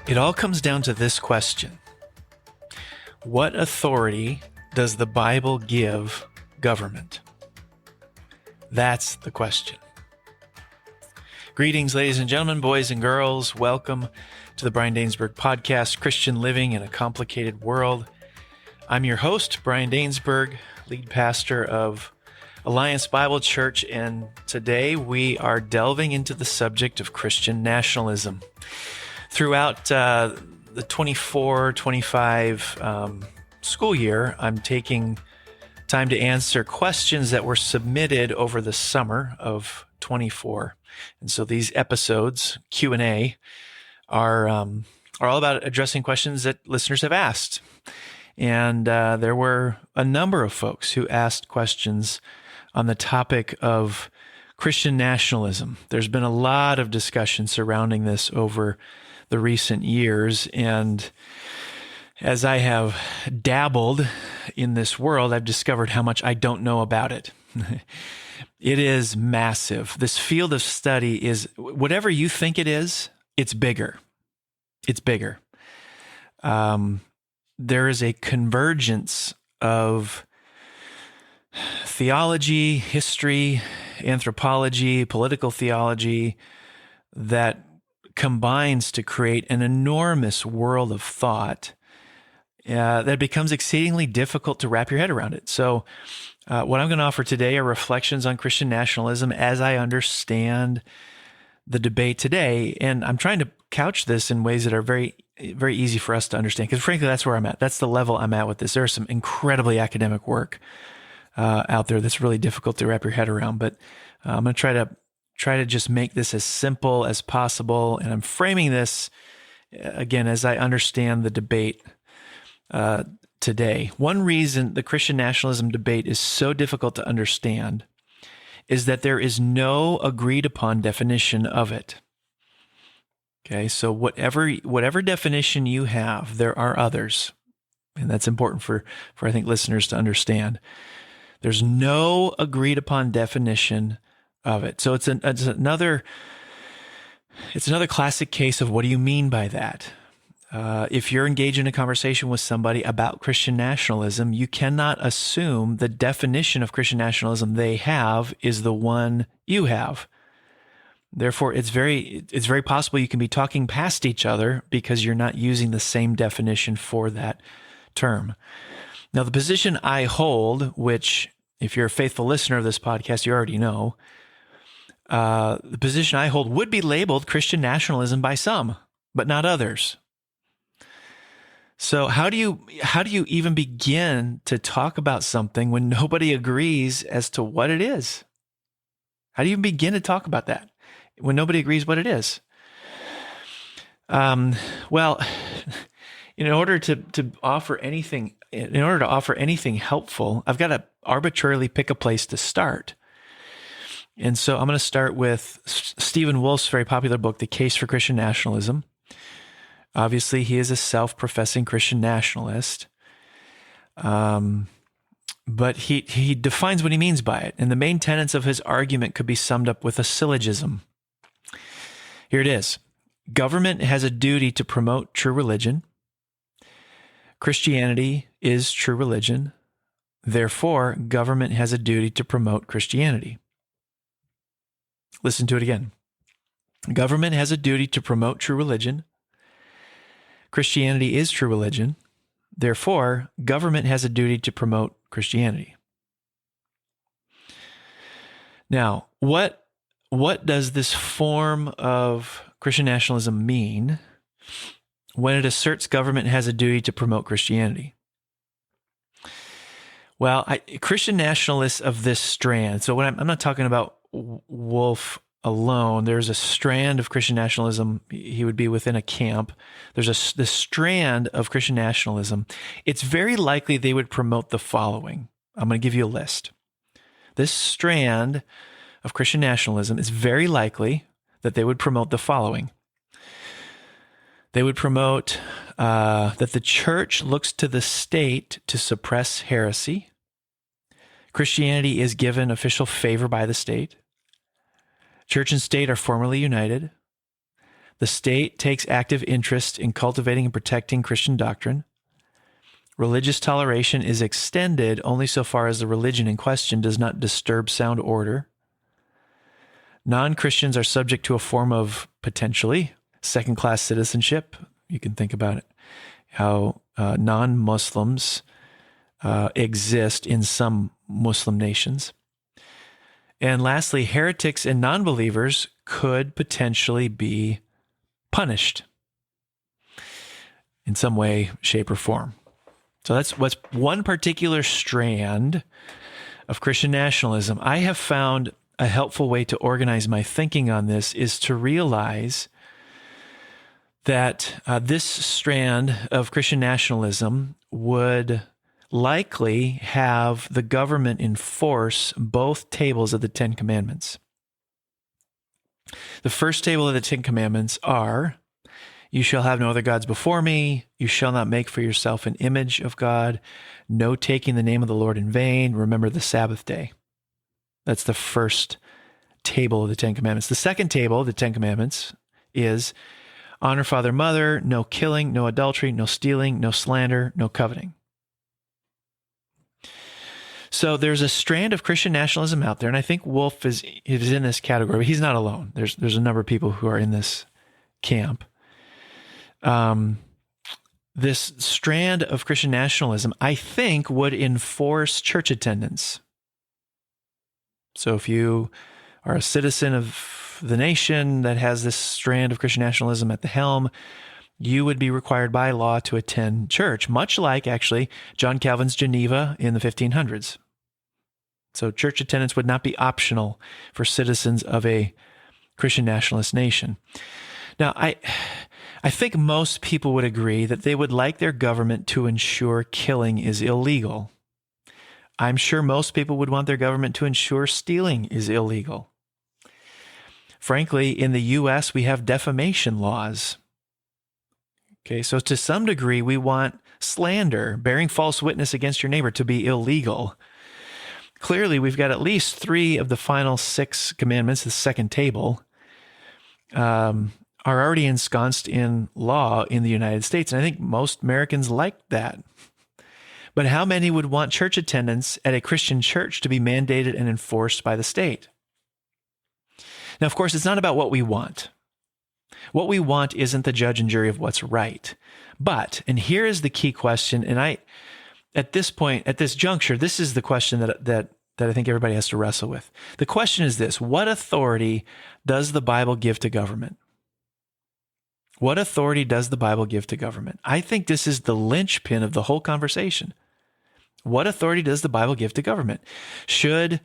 It all comes down to this question. What authority does the Bible give government? That's the question. Greetings, ladies and gentlemen, boys and girls. Welcome to the Brian Dainsberg podcast, Christian Living in a Complicated World. I'm your host, Brian Dainsberg, lead pastor of Alliance Bible Church, and today we are delving into the subject of Christian nationalism. Throughout the 24-25 school year, I'm taking time to answer questions that were submitted over the summer of 24. And so these episodes, Q&A, are all about addressing questions that listeners have asked. And there were a number of folks who asked questions on the topic of Christian nationalism. There's been a lot of discussion surrounding this over the recent years, and as I have dabbled in this world, I've discovered how much I don't know about it. It is massive. This field of study is, whatever you think it is, it's bigger. It's bigger. There is a convergence of theology, history, anthropology, political theology that combines to create an enormous world of thought that becomes exceedingly difficult to wrap your head around it. So what I'm going to offer today are reflections on Christian nationalism as I understand the debate today. And I'm trying to couch this in ways that are very, very easy for us to understand, because frankly, that's where I'm at. That's the level I'm at with this. There's some incredibly academic work out there that's really difficult to wrap your head around. But I'm going to try to just make this as simple as possible. And I'm framing this, again, as I understand the debate today. One reason the Christian nationalism debate is so difficult to understand is that there is no agreed upon definition of it. Okay, so whatever definition you have, there are others. And that's important for I think listeners to understand. There's no agreed upon definition of it. So it's another classic case of what do you mean by that? If you're engaged in a conversation with somebody about Christian nationalism, you cannot assume the definition of Christian nationalism they have is the one you have. Therefore, it's very possible you can be talking past each other because you're not using the same definition for that term. Now, the position I hold, which if you're a faithful listener of this podcast, you already know, the position I hold would be labeled Christian nationalism by some, but not others. So how do you even begin to talk about something when nobody agrees as to what it is? How do you even begin to talk about that when nobody agrees what it is? Well, in order to offer anything helpful, I've got to arbitrarily pick a place to start. And so I'm going to start with Stephen Wolfe's very popular book, The Case for Christian Nationalism. Obviously, he is a self-professing Christian nationalist, but he defines what he means by it. And the main tenets of his argument could be summed up with a syllogism. Here it is. Government has a duty to promote true religion. Christianity is true religion. Therefore, government has a duty to promote Christianity. Listen to it again. Government has a duty to promote true religion. Christianity is true religion. Therefore, government has a duty to promote Christianity. Now, what does this form of Christian nationalism mean when it asserts government has a duty to promote Christianity? Well, Christian nationalists of this strand, so when I'm not talking about Wolfe alone, there's a strand of Christian nationalism. He would be within a camp. There's this strand of Christian nationalism. It's very likely they would promote the following. I'm going to give you a list. This strand of Christian nationalism is very likely that they would promote the following. They would promote that the church looks to the state to suppress heresy. Christianity is given official favor by the state. Church and state are formally united. The state takes active interest in cultivating and protecting Christian doctrine. Religious toleration is extended only so far as the religion in question does not disturb sound order. Non-Christians are subject to a form of, potentially, second-class citizenship. You can think about it, how non-Muslims exist in some Muslim nations. And lastly, heretics and non-believers could potentially be punished in some way, shape, or form. So that's what's one particular strand of Christian nationalism. I have found a helpful way to organize my thinking on this is to realize that this strand of Christian nationalism would likely have the government enforce both tables of the Ten Commandments. The first table of the Ten Commandments are, you shall have no other gods before me, you shall not make for yourself an image of God, no taking the name of the Lord in vain, remember the Sabbath day. That's the first table of the Ten Commandments. The second table of the Ten Commandments is, honor father, mother, no killing, no adultery, no stealing, no slander, no coveting. So there's a strand of Christian nationalism out there, and I think Wolf is in this category, but he's not alone. There's a number of people who are in this camp. This strand of Christian nationalism, I think, would enforce church attendance. So if you are a citizen of the nation that has this strand of Christian nationalism at the helm, you would be required by law to attend church, much like, actually, John Calvin's Geneva in the 1500s. So church attendance would not be optional for citizens of a Christian nationalist nation. Now, I think most people would agree that they would like their government to ensure killing is illegal. I'm sure most people would want their government to ensure stealing is illegal. Frankly, in the U.S., we have defamation laws. Okay, so to some degree, we want slander, bearing false witness against your neighbor, to be illegal. Clearly, we've got at least 3 of the final 6 commandments, the second table, are already ensconced in law in the United States. And I think most Americans like that. But how many would want church attendance at a Christian church to be mandated and enforced by the state? Now, of course, it's not about what we want. What we want isn't the judge and jury of what's right. But, and here is the key question, and at this point, at this juncture, this is the question that I think everybody has to wrestle with. The question is this: what authority does the Bible give to government? What authority does the Bible give to government? I think this is the linchpin of the whole conversation. What authority does the Bible give to government? Should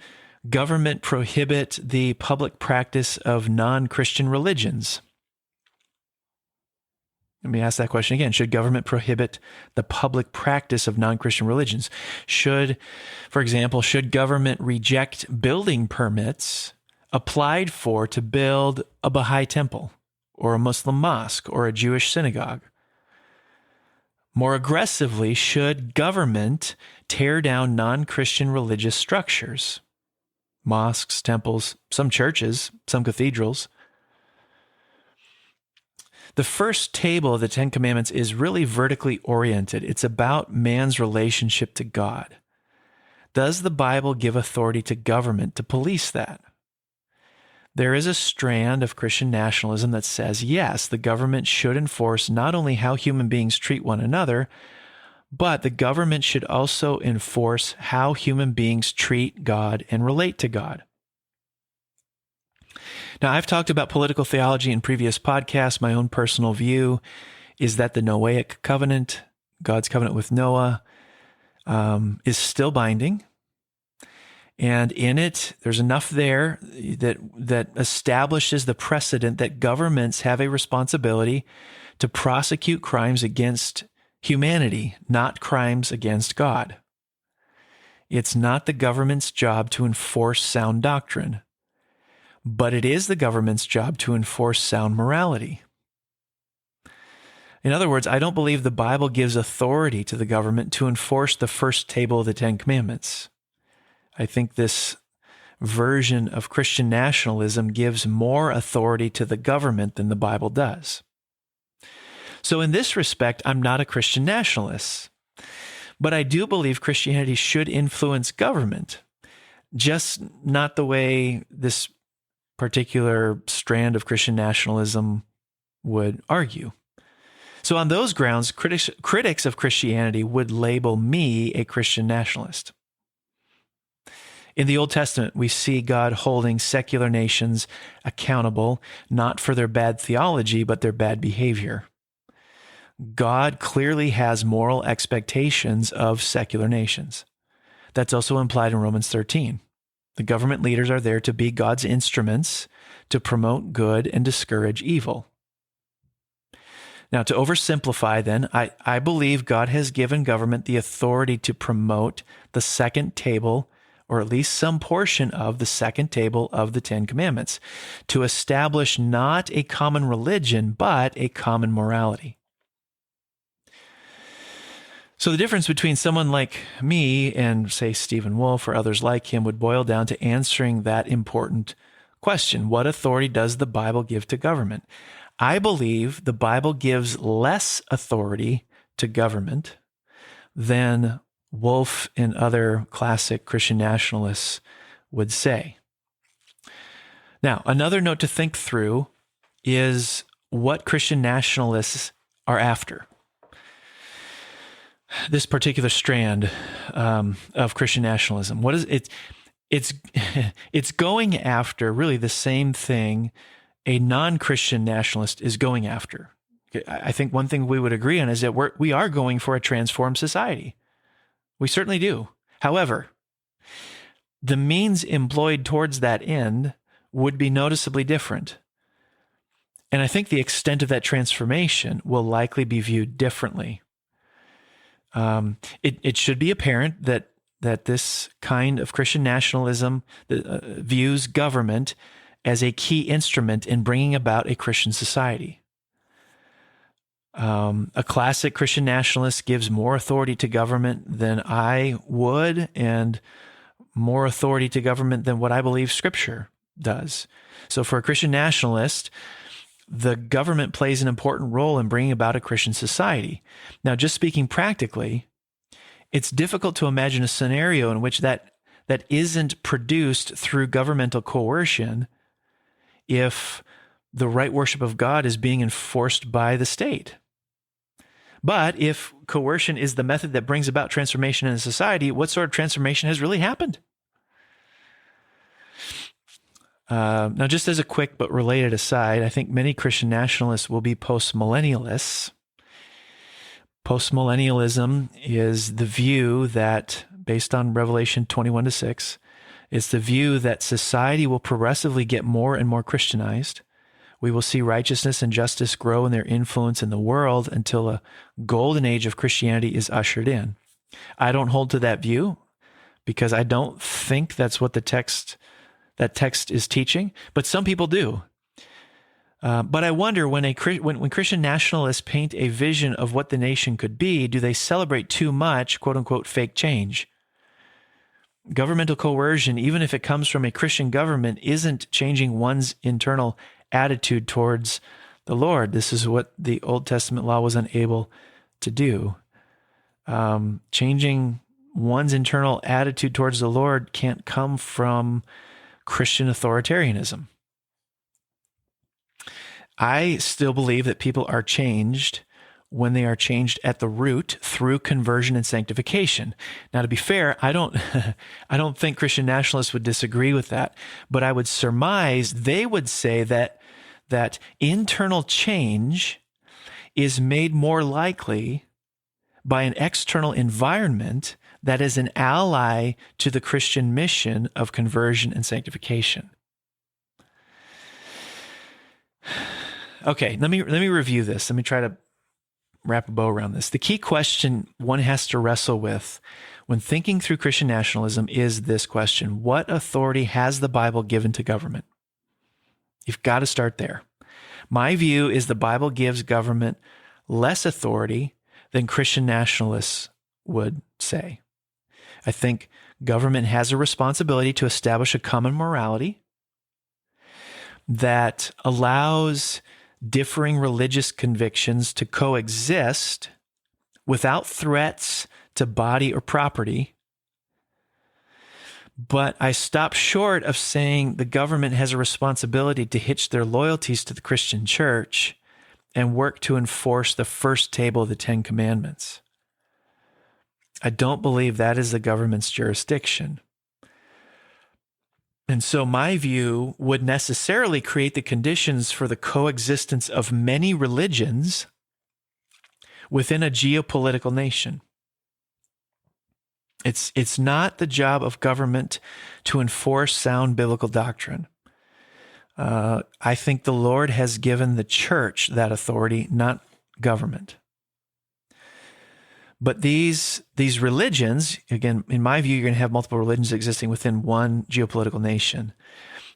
government prohibit the public practice of non-Christian religions? Let me ask that question again. Should government prohibit the public practice of non-Christian religions? For example, should government reject building permits applied for to build a Baha'i temple or a Muslim mosque or a Jewish synagogue? More aggressively, should government tear down non-Christian religious structures? Mosques, temples, some churches, some cathedrals. The first table of the Ten Commandments is really vertically oriented. It's about man's relationship to God. Does the Bible give authority to government to police that? There is a strand of Christian nationalism that says, yes, the government should enforce not only how human beings treat one another, but the government should also enforce how human beings treat God and relate to God. Now, I've talked about political theology in previous podcasts. My own personal view is that the Noahic covenant, God's covenant with Noah, is still binding. And in it, there's enough there that establishes the precedent that governments have a responsibility to prosecute crimes against humanity, not crimes against God. It's not the government's job to enforce sound doctrine, but it is the government's job to enforce sound morality. In other words, I don't believe the Bible gives authority to the government to enforce the first table of the Ten Commandments. I think this version of Christian nationalism gives more authority to the government than the Bible does. So in this respect, I'm not a Christian nationalist, but I do believe Christianity should influence government, just not the way this particular strand of Christian nationalism would argue. So on those grounds, critics of Christianity would label me a Christian nationalist. In the Old Testament, we see God holding secular nations accountable, not for their bad theology, but their bad behavior. God clearly has moral expectations of secular nations. That's also implied in Romans 13. The government leaders are there to be God's instruments to promote good and discourage evil. Now, to oversimplify then, I believe God has given government the authority to promote the second table, or at least some portion of the second table of the Ten Commandments, to establish not a common religion, but a common morality. So the difference between someone like me and, say, Stephen Wolfe or others like him would boil down to answering that important question: what authority does the Bible give to government? I believe the Bible gives less authority to government than Wolfe and other classic Christian nationalists would say. Now, another note to think through is what Christian nationalists are after. This particular strand of Christian nationalism, what is it? It's going after really the same thing a non-Christian nationalist is going after. I think one thing we would agree on is that we are going for a transformed society. We certainly do. However, the means employed towards that end would be noticeably different. And I think the extent of that transformation will likely be viewed differently. It should be apparent that this kind of Christian nationalism views government as a key instrument in bringing about a Christian society. A classic Christian nationalist gives more authority to government than I would, and more authority to government than what I believe Scripture does. So for a Christian nationalist, the government plays an important role in bringing about a Christian society. Now, just speaking practically, it's difficult to imagine a scenario in which that isn't produced through governmental coercion if the right worship of God is being enforced by the state. But if coercion is the method that brings about transformation in a society, what sort of transformation has really happened? Now, just as a quick but related aside, I think many Christian nationalists will be postmillennialists. Postmillennialism is the view that, based on Revelation 21-6, it's the view that society will progressively get more and more Christianized. We will see righteousness and justice grow in their influence in the world until a golden age of Christianity is ushered in. I don't hold to that view because I don't think that's what that text is teaching, but some people do. But I wonder, when Christian nationalists paint a vision of what the nation could be, do they celebrate too much, quote unquote, fake change? Governmental coercion, even if it comes from a Christian government, isn't changing one's internal attitude towards the Lord. This is what the Old Testament law was unable to do. Changing one's internal attitude towards the Lord can't come from Christian authoritarianism. I still believe that people are changed when they are changed at the root through conversion and sanctification. Now, to be fair, I don't think Christian nationalists would disagree with that, but I would surmise they would say that internal change is made more likely by an external environment that is an ally to the Christian mission of conversion and sanctification. Okay, let me review this. Let me try to wrap a bow around this. The key question one has to wrestle with when thinking through Christian nationalism is this question: what authority has the Bible given to government? You've got to start there. My view is the Bible gives government less authority than Christian nationalists would say. I think Government has a responsibility to establish a common morality that allows differing religious convictions to coexist without threats to body or property. But I stop short of saying the government has a responsibility to hitch their loyalties to the Christian church and work to enforce the first table of the Ten Commandments. I don't believe that is the government's jurisdiction. And so my view would necessarily create the conditions for the coexistence of many religions within a geopolitical nation. It's not the job of government to enforce sound biblical doctrine. I think the Lord has given the church that authority, not government. But these religions, again, in my view, you're going to have multiple religions existing within one geopolitical nation.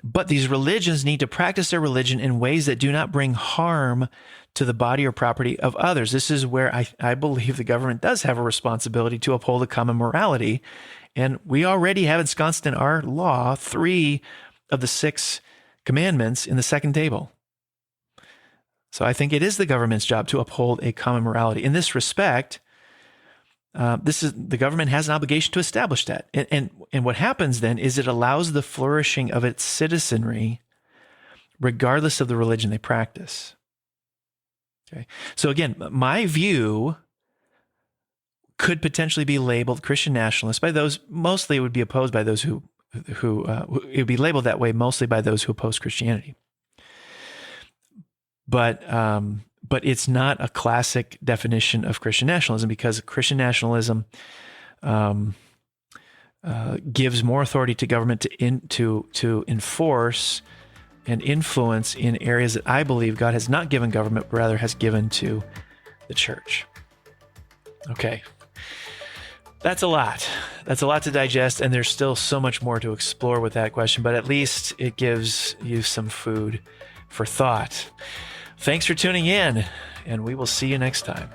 But these religions need to practice their religion in ways that do not bring harm to the body or property of others. This is where I believe the government does have a responsibility to uphold a common morality. And we already have ensconced in our law 3 of the 6 commandments in the second table. So I think it is the government's job to uphold a common morality. In this respect, the government has an obligation to establish that. And what happens then is it allows the flourishing of its citizenry regardless of the religion they practice. Okay. So again, my view could potentially be labeled Christian nationalist by those, mostly it would be opposed by those who it would be labeled that way mostly by those who oppose Christianity. But it's not a classic definition of Christian nationalism, because Christian nationalism gives more authority to government to enforce and influence in areas that I believe God has not given government, but rather has given to the church. Okay. That's a lot. That's a lot to digest, and there's still so much more to explore with that question, but at least it gives you some food for thought. Thanks for tuning in, and we will see you next time.